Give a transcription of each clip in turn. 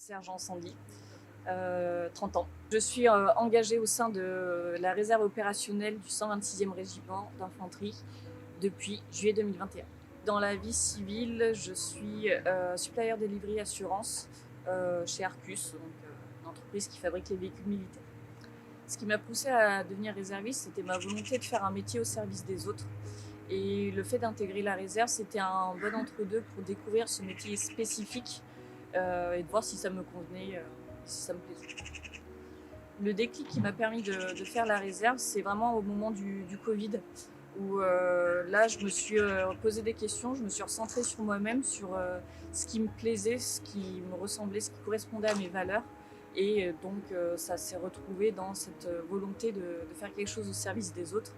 Sergent Sandy, 30 ans. Je suis engagée au sein de la réserve opérationnelle du 126e régiment d'infanterie depuis juillet 2021. Dans la vie civile, je suis supplier delivery assurance chez Arcus, donc, une entreprise qui fabrique les véhicules militaires. Ce qui m'a poussée à devenir réserviste, c'était ma volonté de faire un métier au service des autres. Et le fait d'intégrer la réserve, c'était un bon entre-deux pour découvrir ce métier spécifique et de voir si ça me convenait, si ça me plaisait. Le déclic qui m'a permis de faire la réserve, c'est vraiment au moment du Covid, où là, je me suis posé des questions, je me suis recentrée sur moi-même, sur ce qui me plaisait, ce qui me ressemblait, ce qui correspondait à mes valeurs. Et donc, ça s'est retrouvé dans cette volonté de faire quelque chose au service des autres.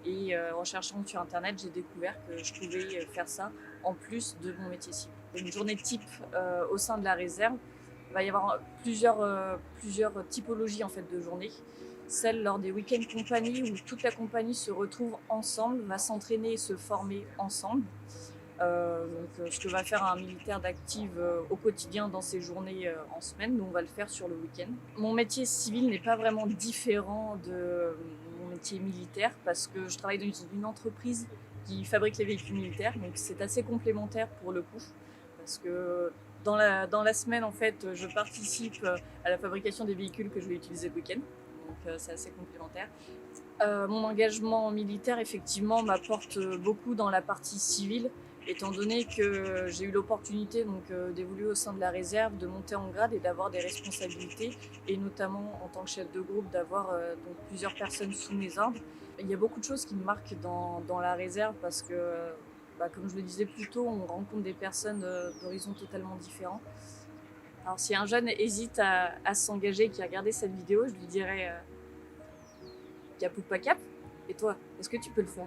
Et en cherchant sur Internet, j'ai découvert que je pouvais faire ça en plus de mon métier civil. Une journée type au sein de la réserve, il va y avoir plusieurs typologies en fait, de journées. Celle lors des week-ends compagnie où toute la compagnie se retrouve ensemble, va s'entraîner et se former ensemble. Ce que va faire un militaire d'active au quotidien dans ses journées en semaine, nous on va le faire sur le week-end. Mon métier civil n'est pas vraiment différent de mon métier militaire parce que je travaille dans une entreprise qui fabrique les véhicules militaires, donc c'est assez complémentaire pour le coup parce que dans la semaine en fait je participe à la fabrication des véhicules que je vais utiliser le week-end, donc c'est assez complémentaire. Mon engagement militaire effectivement m'apporte beaucoup dans la partie civile, étant donné que j'ai eu l'opportunité d'évoluer au sein de la réserve, de monter en grade et d'avoir des responsabilités, et notamment en tant que chef de groupe d'avoir plusieurs personnes sous mes ordres. Il y a beaucoup de choses qui me marquent dans la réserve parce que, comme je le disais plus tôt, on rencontre des personnes d'horizons totalement différents. Alors si un jeune hésite à s'engager, qui a regardé cette vidéo, je lui dirais Cap ou pas cap. Et toi, est-ce que tu peux le faire?